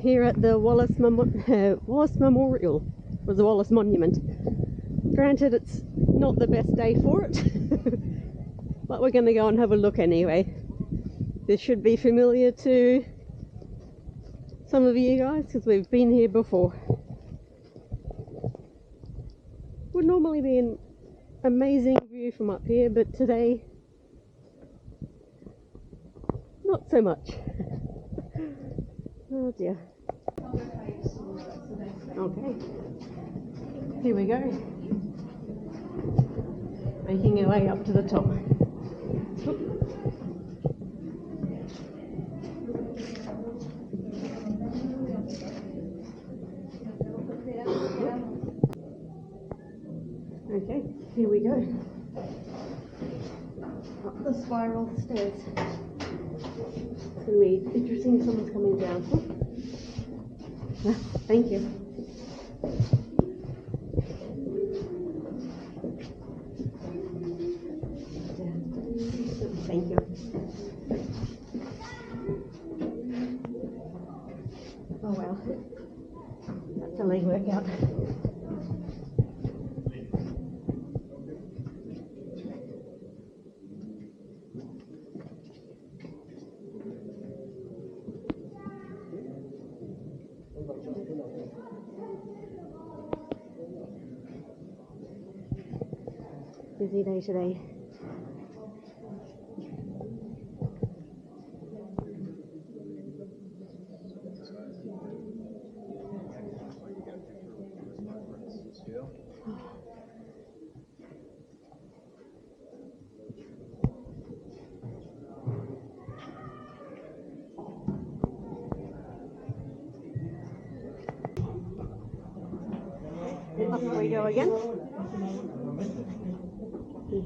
here at the Wallace Memorial, or the Wallace Monument. Granted, it's not the best day for it, but we're going to go and have a look anyway. This should be familiar to some of you guys because we've been here before. Would normally be an amazing view from up here, but today not so much. Oh dear. Okay, here we go, making our way up to the top. Okay, here we go. Up the spiral stairs. It's going to be interesting if someone's coming down. Thank you. Thank you. Oh well, that's a leg workout. Busy day today. Up we go again. You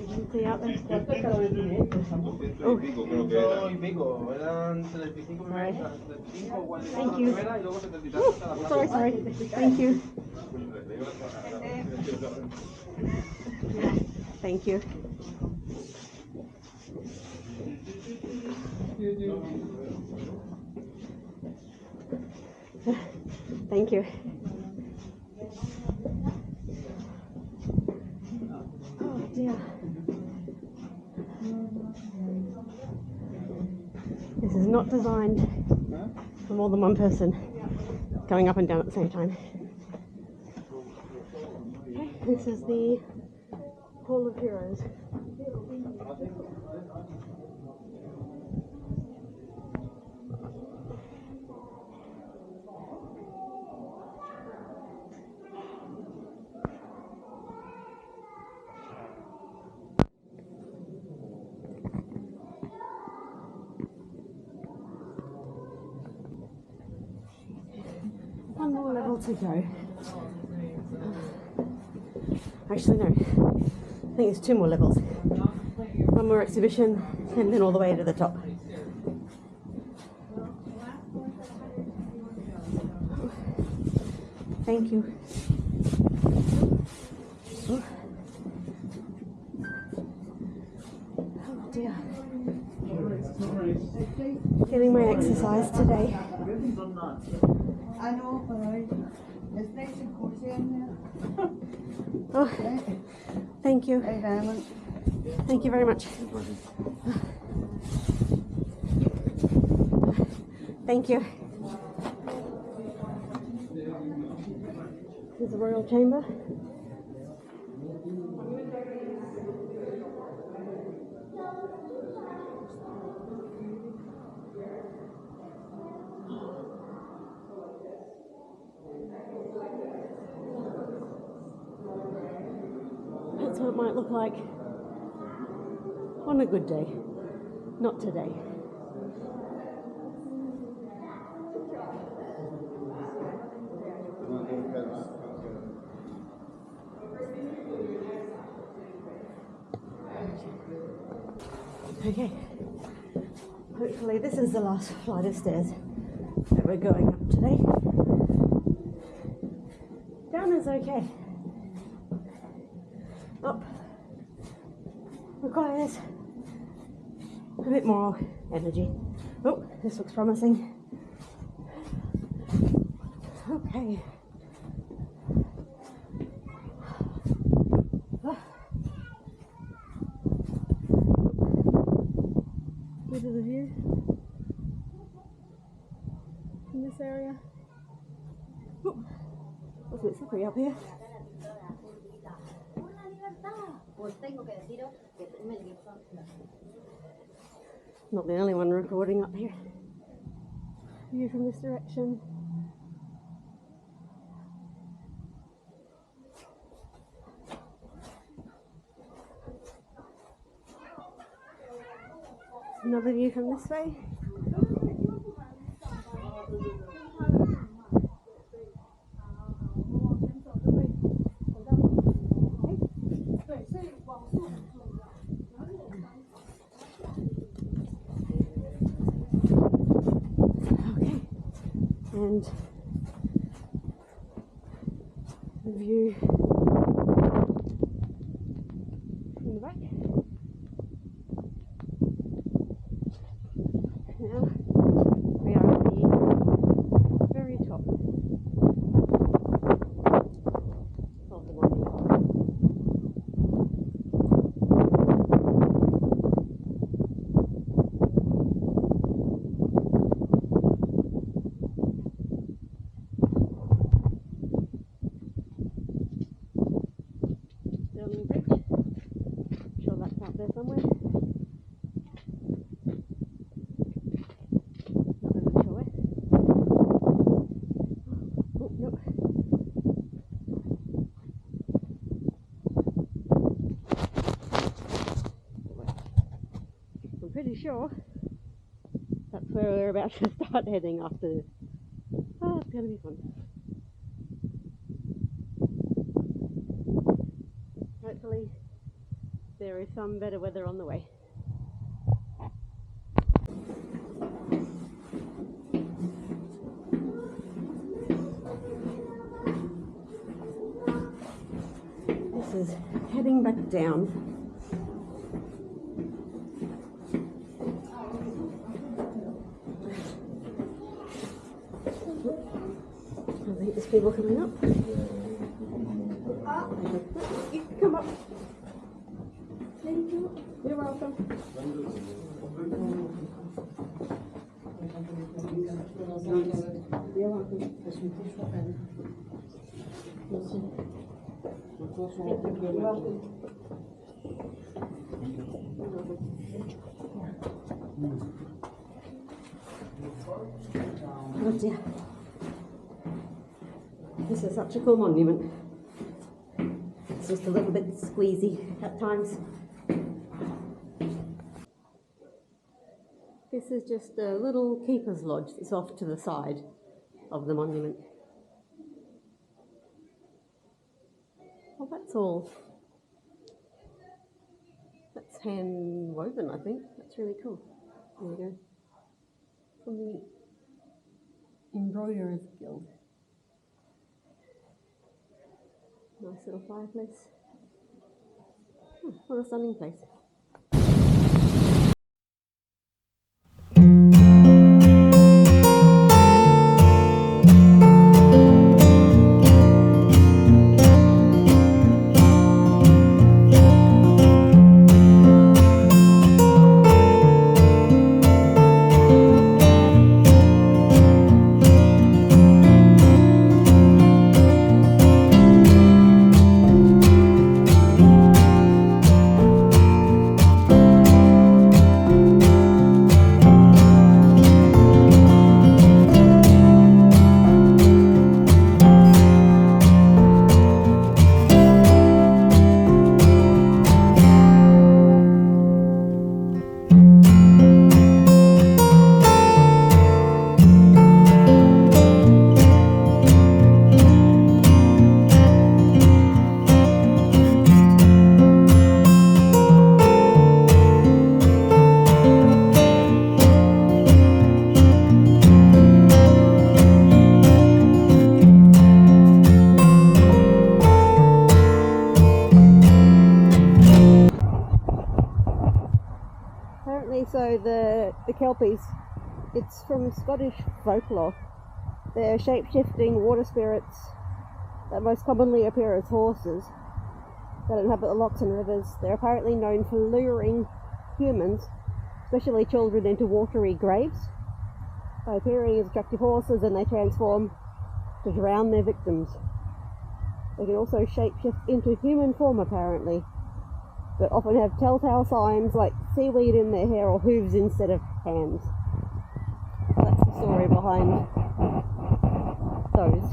can see out there. Oh. Thank you. Oh, sorry. Thank you. Thank you. Thank you. Oh dear. This is not designed for more than one person going up and down at the same time. Okay, this is the Hall of Heroes. One more level to go. Actually, no. I think it's 2 more levels. One more exhibition, and then all the way to the top. Thank you. Oh dear. Getting my exercise today. I know, but it's nice and cozy in there. Oh, thank you. Hey, darling. Thank you very much. Thank you. Here's the Royal Chamber. That's what it might look like on a good day, not today. Okay, hopefully this is the last flight of stairs that we're going up today. Down is okay. Up requires a bit more energy. Oh, this looks promising. Okay. Bit of the view in this area. Oh, it's a bit slippery up here. Not the only one recording up here. View from this direction. Another view from this way. Okay, and the view from the back. Now we are at the very top of the monument. Building bridge. I'm sure that's out there somewhere. Pretty sure that's where we're about to start heading after this. Oh, it's going to be fun. Hopefully there is some better weather on the way. This is heading back down. I think there's people coming up. You can come up. You're welcome. You're welcome. Oh dear. This is such a cool monument. It's just a little bit squeezy at times. This is just a little keeper's lodge that's off to the side of the monument. Oh, that's all. That's hand woven, I think. That's really cool. There we go. From the Embroiderers Guild. Nice little fireplace. Oh, what a stunning place. So the Kelpies It's from Scottish folklore. They're shape-shifting water spirits that most commonly appear as horses that inhabit the lochs and rivers. They're apparently known for luring humans, especially children, into watery graves by appearing as attractive horses, and they transform to drown their victims. They can also shapeshift into human form apparently, but often have telltale signs like seaweed in their hair or hooves instead of hands. So that's the story behind those.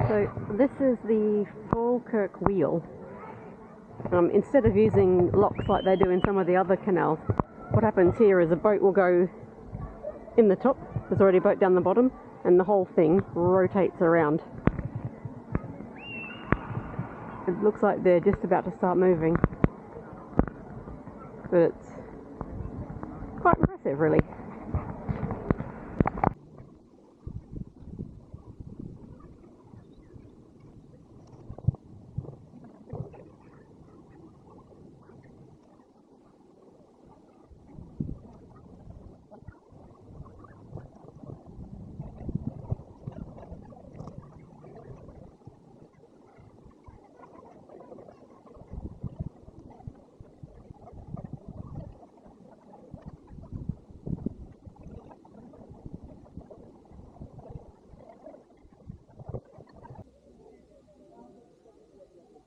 So this is the Falkirk wheel. Instead of using locks like they do in some of the other canals, what happens here is a boat will go in the top, there's already a boat down the bottom, and the whole thing rotates around. It looks like they're just about to start moving, but it's quite impressive really.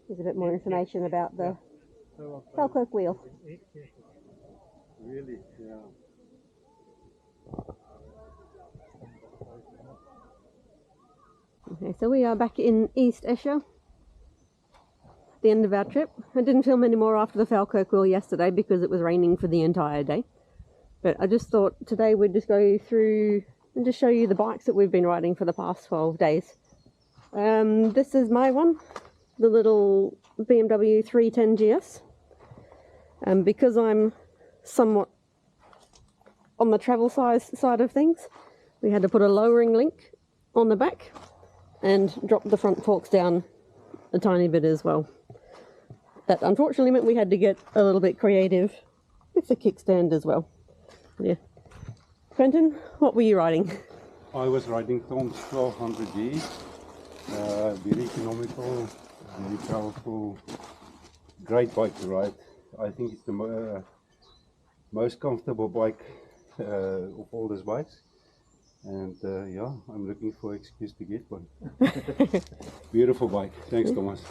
Here's a bit more information about the Falkirk wheel. Really? Yeah. Okay, so we are back in East Ayrshire, the end of our trip. I didn't film any more after the Falkirk wheel yesterday because it was raining for the entire day. But I just thought today we'd just go through and just show you the bikes that we've been riding for the past 12 days. This is my one, the little BMW 310 GS. Because I'm somewhat on the travel side of things, we had to put a lowering link on the back and drop the front forks down a tiny bit as well. That unfortunately meant we had to get a little bit creative with the kickstand as well. Yeah. Quentin, what were you riding? I was riding Tom's 1200G. Very economical, very powerful, great bike to ride. I think it's the most comfortable bike of all these bikes. And yeah, I'm looking for an excuse to get one. Beautiful bike. Thanks, Thomas.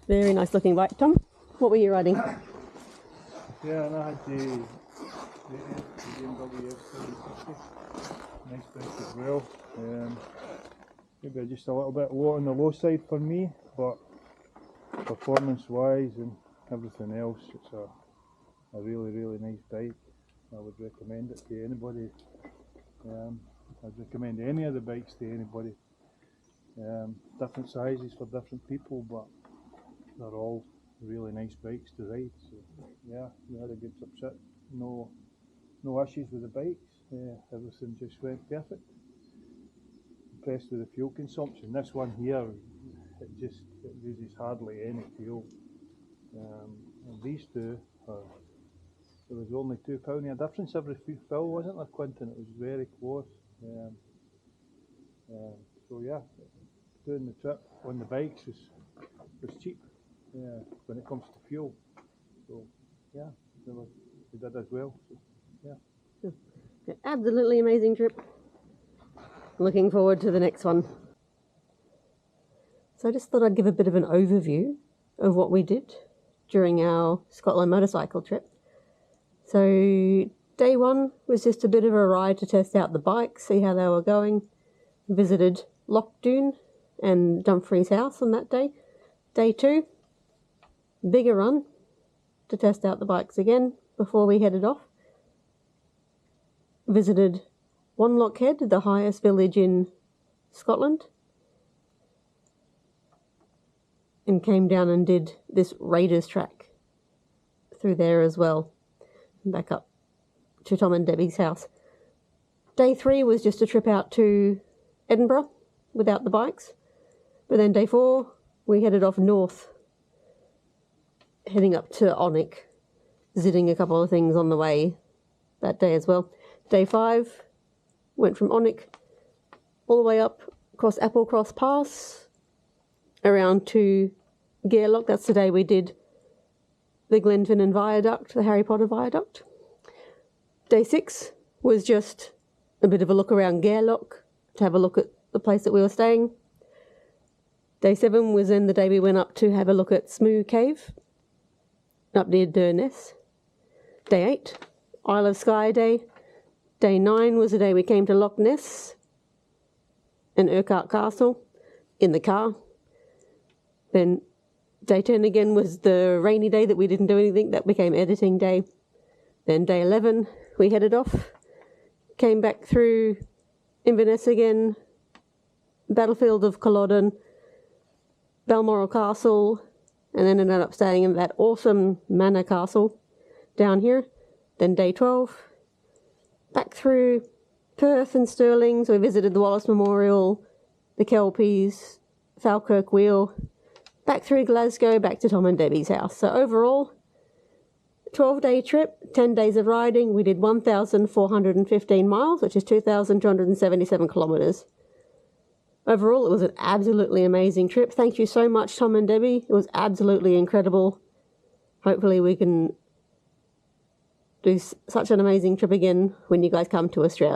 Very nice looking bike. Tom, what were you riding? Yeah, and I had the BMW F750. Nice bike as well. Maybe just a little bit low on the low side for me, but performance wise and everything else, it's a really, really nice bike. I would recommend it to anybody. I'd recommend any of the bikes to anybody. Different sizes for different people, but they're all really nice bikes to ride. So yeah, we had a good trip. No issues with the bikes. Everything just went perfect. Impressed with the fuel consumption. This one here, it uses hardly any fuel. And these two there was only £2 a difference every fill, wasn't there, Quentin? It was very close. So yeah, doing the trip on the bikes was cheap when it comes to fuel. So yeah, we did as well. So, yeah. Absolutely amazing trip. Looking forward to the next one. So I just thought I'd give a bit of an overview of what we did during our Scotland motorcycle trip. So day one was just a bit of a ride to test out the bikes, see how they were going. Visited Lochdoon and Dumfries House on that day. Day two, bigger run to test out the bikes again before we headed off. Visited Wanlockhead, the highest village in Scotland, and came down and did this Raiders track through there as well, and back up to Tom and Debbie's house. Day three was just a trip out to Edinburgh without the bikes, but then day four we headed off north heading up to Onick, visiting a couple of things on the way that day as well. Day 5, went from Onick all the way up across Applecross Pass, around to Gairloch. That's the day we did the Glenfinnan Viaduct, the Harry Potter Viaduct. Day 6 was just a bit of a look around Gairloch to have a look at the place that we were staying. Day 7 was then the day we went up to have a look at Smoo Cave, up near Durness. Day 8, Isle of Skye Day. Day 9 was the day we came to Loch Ness and Urquhart Castle in the car. Then day 10 again was the rainy day that we didn't do anything. That became editing day. Then day 11, we headed off, came back through Inverness again, Battlefield of Culloden, Balmoral Castle, and then ended up staying in that awesome Manor Castle down here. Then day 12, back through Perth and Stirling, so we visited the Wallace Memorial, the Kelpies, Falkirk Wheel, back through Glasgow, back to Tom and Debbie's house. So overall, 12-day trip, 10 days of riding. We did 1,415 miles, which is 2,277 kilometres. Overall, it was an absolutely amazing trip. Thank you so much, Tom and Debbie. It was absolutely incredible. Hopefully we can do such an amazing trip again when you guys come to Australia.